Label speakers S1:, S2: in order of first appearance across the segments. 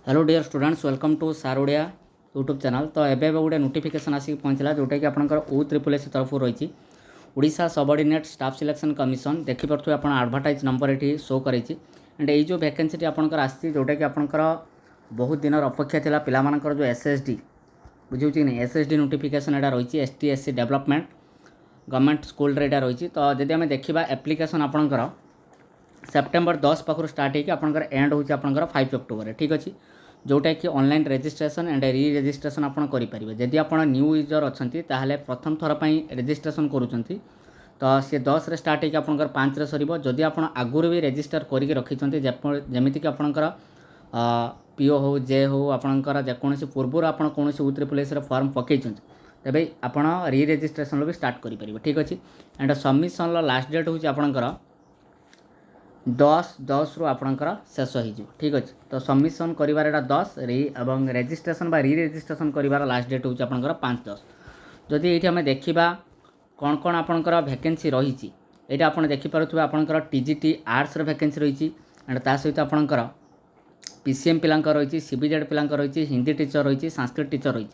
S1: Hello dear students welcome to Sarodia YouTube channel. तो एवं गोटे नोटिफिकेशन आसिक पहुँचला जोटा कि आपंकर OSSS तरफ रही Odisha subordinate staff selection commission देखिपे आप एडवर्टाइज नंबर ये शो कर एंड ये जो वैकेंसी आपंकर आसी जोटा कि आपंकर बहुत दिन अपेक्षा था पिलामानकर जो SSD बुझे कि नहीं SSD नोटिफिकेशन यहाँ रही ST SC development government school यहाँ रही। तो जब आम देखा एप्लिकेशन आपंकर सेप्टेम्बर 10 पाखु स्टार्ट होकर आपंकर एंड होची आपंकर 5 अक्टोबर ठीक अच्छे जोटा कि online registration and re registration आप करेंगे। जदि आप न्यू यूजर अच्छा ताहले प्रथम थर पर रजिस्ट्रेशन करुँच तो सी 10 रे स्टार्ट होकर आपंकर 5 रे सर। जदि आप आगुरी भी रजिस्टर करके रखिंट जमीक आपंकर पीओ हो जे हो आपंकर जेकोसी पूर्वर आप कौन OSSS फॉर्म पकई तेज आप री रजिस्ट्रेशन भी स्टार्ट करेंगे ठीक अच्छे। एंड सबमिशन लास्ट डेट हूँ आपंकर 10/10 रु आपणकर शेष हो ठीक अच्छे। तो सबमिशन करिवार 10 एवं रजिस्ट्रेशन बा री रजिस्ट्रेशन करिवार लास्ट डेट हूँ आपणकर 5/10। जदि ये आम देखा कौन कौन आपणकर वैकेंसी रही ये आप देखिपे आपणकर TGT आर्ट्स वैकेंसी रही एंड ता सहित आपणकर PCM पिला रही CBZ पिला रही हिंदी टीचर रही संस्कृत टीचर रही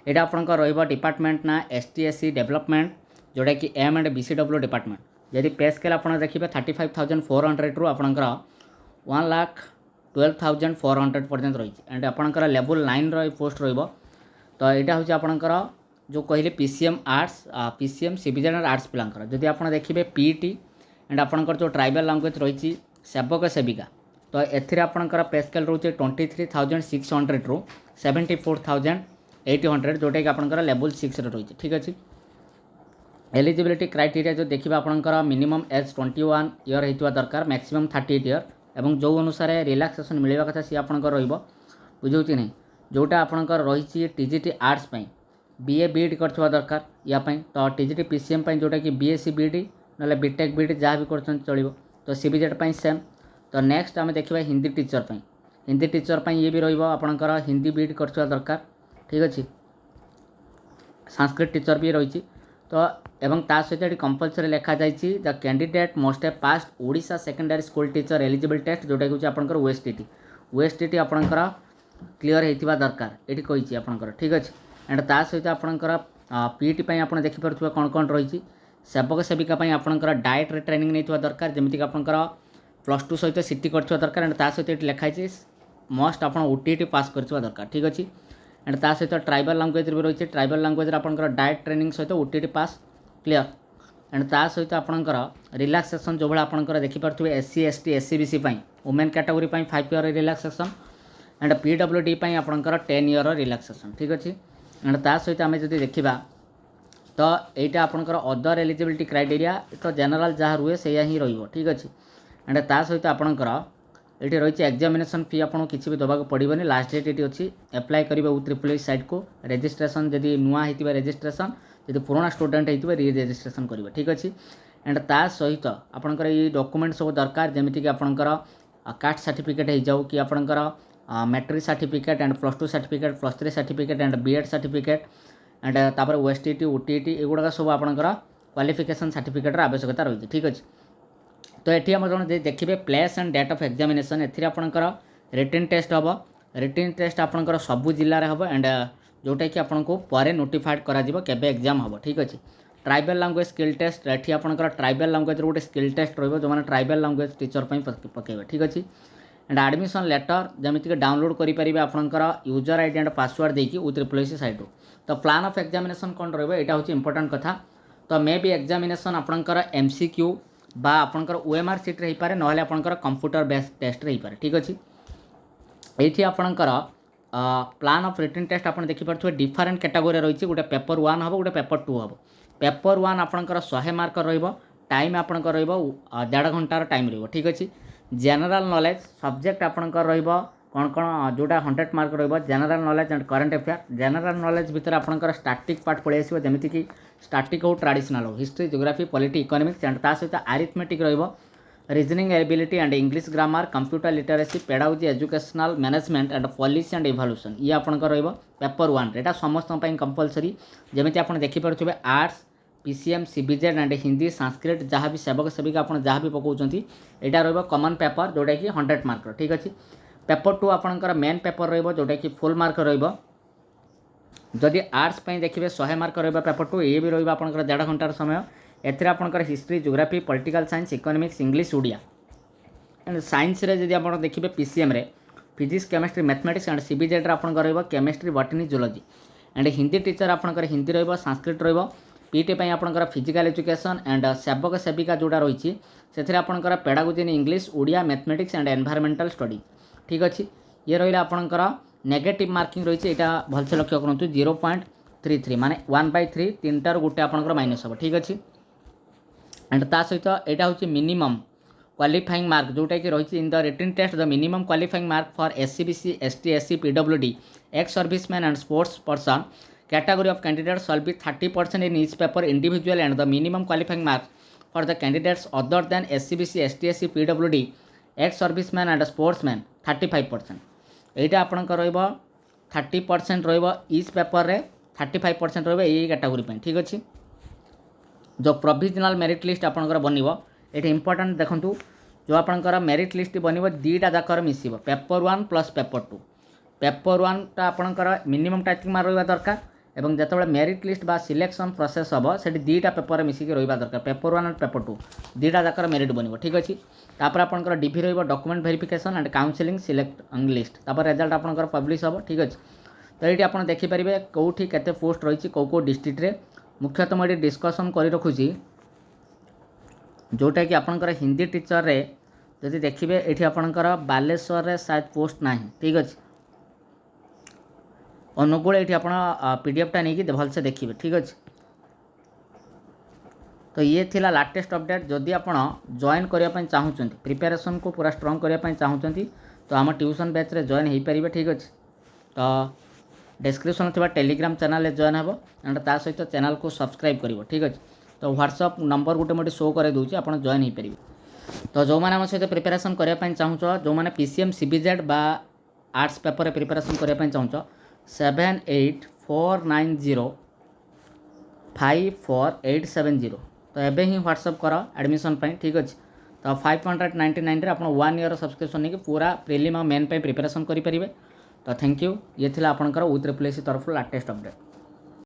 S1: यहाँ आपणकर डिपार्टमेंट ना ST SC डेवलपमेंट जोटा कि M एंड BCW डिपार्टमेंट। यदि पे स्केल आप देखिए 35,400 रु आपंकर 1,12,400 पर्यंत रही एंड आपंकर लेवल 9 पोस्ट रही। तो यहाँ हूँ आपंकर जो कहले PCM arts PCM CBZ and arts पिलांकर। जदि आप देखिए PET एंड आपंकर जो ट्राइबल लैंग्वेज रही सेवक सेविका तो एथिरे आपंकर पे स्केल रोचे 23,600 रु 74,800 जोटा कि आपंकर लेवल 6 रही ठीक अच्छे। एलिजिबिलिटी क्राइटेरिया जो देखा आपंकर मिनिमम एज 21 इयर होता दरकार मैक्सिमम 38 इयर एवं जो अनुसार रिलैक्सेशन मिलवा कथा सी आपंकर बुझे कि नहीं जोटा आपंकर रही TGT आर्ट्स BA BEd करथिबा दरकार यापाई। तो TGT PCM जोटा कि BSc BD ना BTech BD जहाँ भी कर चलो। तो CBZ सेम। तो नेक्स्ट आम देखा हिंदी टीचर ये भी रहा हिंदी BEd करथिबा दरकार ठीक अच्छे। संस्कृत टीचर भी रही। तो एवं ता सहित ये कंपलसरी लिखा जाइए the candidate must have passed Odisha secondary school teacher eligible test जोटा कि आपंकर OSTT आपंकर क्लीयर होता दरकार ये कही आपंकर ठीक अच्छे। एंड ता सहित आपंकर PET आप देखिपे कौन कौन रही सेवक सेविका आपंकर डाएट रे ट्रेनिंग नहीं दरकार जमीक आपंकर +2 सहित CT कर दरकार एंड ता सहित लिखाई मस्ट आप OTT पास कर दरकार ठीक अच्छे। एंड ता सहित ट्राइबल लैंग्वेज भी रही ट्राइबल लैंग्वेज आपंकर डाएट ट्रेनिंग सहित OTT पास क्लियर। एंड ता सहित आपंकर रिलैक्सेशन जो भाई आपंकर देखिपे SC ST SC BC women category 5 year relaxation and PWD आपंकर 10 इयर रिलैक्सेशन ठीक अच्छे। एंड ता सहित आम जब देखा तो यहाँ आपंकर अदर एलिजिबिलिटी क्राइटेरिया तो जनरल जहाँ रुए से ही रही ठीक अच्छे। एंड ता सहित आपंकर ये रही एग्जामिनेशन फी आपको किसी भी दबाक पड़ोनी लास्ट डेट ये अच्छी एप्लाय करेंगे OSSS साइट को रजिस्ट्रेशन जदि नुआ होता रजिस्ट्रेशन जब पुराना स्टूडेंट होती री रजिस्ट्रेशन करेंगे ठीक अच्छे। एंड ता सहित आपंकर ये डॉक्यूमेंट सब दरकार जमीक आपंकर कास्ट सर्टिफिकेट हो जाऊ कि आपंकर matric certificate and +2 certificate +3 certificate and BEd certificate and तापर OSTT OTT एगुड़ा सब आपंकर क्वालिफिकेशन सर्टिफिकेटर आवश्यकता रही ठीक अच्छे। तो ये आम देखिए place and date of examination एपंकर रिटन टेस्ट हम रिटन टेस्ट आपंकर सबू जिले में हम एंड जोटा कि आपको पर नोटिफाइड कर एग्जाम हम ठीक अच्छे। ट्राइबल लैंग्वेज स्किल टेस्ट ये आपंकर ट्राइबल लैंग्वेज गोटे स्किल टेस्ट रो मैंने ट्राइबल लैंग्वेज टीचर पकेबे ठीक अच्छे। एंड एडमिशन लेटर जमीक डाउनलोड करेंगे आपंकर यूजर ID एंड पासवर्ड देकी OSSS साइट। तो प्लान ऑफ एग्जामिनेशन कौन रहा हूँ इंपोर्टेंट कथा। तो मे बी एग्जामिनेशन आपंकर MCQ बा आपंकर OMR सीट रही पारे ना आपंकर कंप्यूटर बेस्ड टेस्ट रही पारे ठीक अच्छे। ये आपंकर प्लान ऑफ रिटन टेस्ट आप देखिपे डिफरेंट कैटेगोरी रही गोटे पेपर 1 हम गोटे पेपर 2 हम। पेपर 1 आपंकर 100 मार्क टाइम आपंकर 1.5 घंटार टाइम रही ठीक अच्छे। जनरल नॉलेज सब्जेक्ट आपंकर कौन कौन जोटा 100 mark general knowledge and current affair. General knowledge भितर आपंकर स्टैटिक पार्ट पलि आसो जमीक कि स्टैटिक हो ट्रेडिशनल हो history geography polity economics and ता सहित arithmetic reasoning ability and English grammar computer literacy pedagogy educational management and policy and evolution ये आपंकर पेपर 1 एटा समस्त कंपलसरी जमीती आप देखिपे arts PCM CBZ and Hindi Sanskrit जहाँ भी सेवक सेविका आप जहाँ भी पकाउं यहाँ रहा कमन पेपर जोटा कि 100 मार्क ठीक अच्छे। पेपर 2 आपणकर मेन पेपर रहिबो जोटा कि फुल मार्क रहिबो जदि आर्ट्स पई देखिबे 100 मार्क रहिबो पेपर 2 ये भी रहिबो आपणकर 1.5 घंटार समय एथिरे आपणकर history geography political science economics English Odia and science रे जदि आपण देखिबे पीसीएम रे physics chemistry mathematics and CBZ रे आपणकर रहिबो chemistry botany zoology and Hindi teacher आपणकर हिंदी रहिबो संस्कृत रहिबो पीटी पई आपणकर फिजिकल एजुकेशन एंड सेवक सेविका जोड़ा रही से आपणकर pedagogy in English Odia mathematics and environmental study ठीक अच्छे ये रहा आपणकर नेगेटिव मार्किंग रही है भलसे लक्ष्य करूँ 0.33 माने 1/3 3टार गोटे आपणकर माइनस हम ठीक अच्छे एंड ता सहित यहाँ हूँ मिनिमम क्वालिफाइंग मार्क जोटा कि रही in the written test the minimum qualifying mark for SCBC ST SC PWD ex serviceman and sports person category of candidates shall be 30% in each paper individual and the minimum qualifying mark for the candidates other than SCBC, STSC, PWD, ex-serviceman and sportsman 35%. एटा आपनकर रहइबो 30% रहइबो each paper रे 35% रहइबो एई category पे ठीक अछि जो provisional merit list आपनकर बनिबो एटा important देखंतु जो आपनकर मेरिट लिस्ट बनिबो दीटा जाकर मिसिबो पेपर 1 प्लस पेपर 2 पेपर 1 टा आपनकर मिनिमम टाइपिंग मार रहइबा दरकार एवं जिते मेरिट लिस्ट बा सिलेक्शन प्रोसेस हम से दुईटा पेपर मिसिक रहा दरकार पेपर 1 एंड पेपर 2 दुईटा जाकर मेरिट बन ठीक अच्छे तापर आपंकर DV document verification and counselling select list तापर रिजल्ट आपंकर पब्लिश हम ठीक अच्छे तो ये आप देखिपारे कौटी केते पोस्ट रही कौ कौ डिस्ट्रिक्ट रे मुख्यतः मुझे डिस्कसन कर रखुची जोटा कि आपंकर हिंदी टीचर रे जदि देखिए ये आपंकर बालेश्वर रे शायद पोस्ट ना ठीक अच्छे अनुकूल ये आप पीडीएफटा नहीं भलसे देखिए ठीक अच्छे तो ये थिला लाटेस्ट अपडेट जदि आप जॉइन करने चाहूँगी प्रिपेरेसन को पूरा स्ट्रॉन्ग करने चाहूँगी तो आम ट्यूशन बैच रे जॉइन हो पारे ठीक अच्छे तो डिस्क्रिप्शन थी टेलीग्राम चैनल जॉइन हे एंड ता सहित चैनल को सब्सक्राइब कर ठीक अच्छे तो व्हाट्सअप नंबर गोटे मोटे शो कर दूसरी आप जॉइन हो पारे तो जो मैंने आम सहित प्रिपेरेसन करने चाहूँ जो मैंने पीसीएम सीबीजेड बा आर्ट्स पेपर प्रिपेरेसन करने चाहूँ 78405487 तो एबे ही व्हाट्सअप कर एडमिशन ठीक अच्छे तो 599 रे आप 1 ईयर सब्सक्रिप्शन नहीं पूरा प्रिलिम और मेन पे प्रिपेरेसन करेंगे तो थैंक यू ये थिला आपनकर U3SC तरफ लाटेस्ट अपडेट।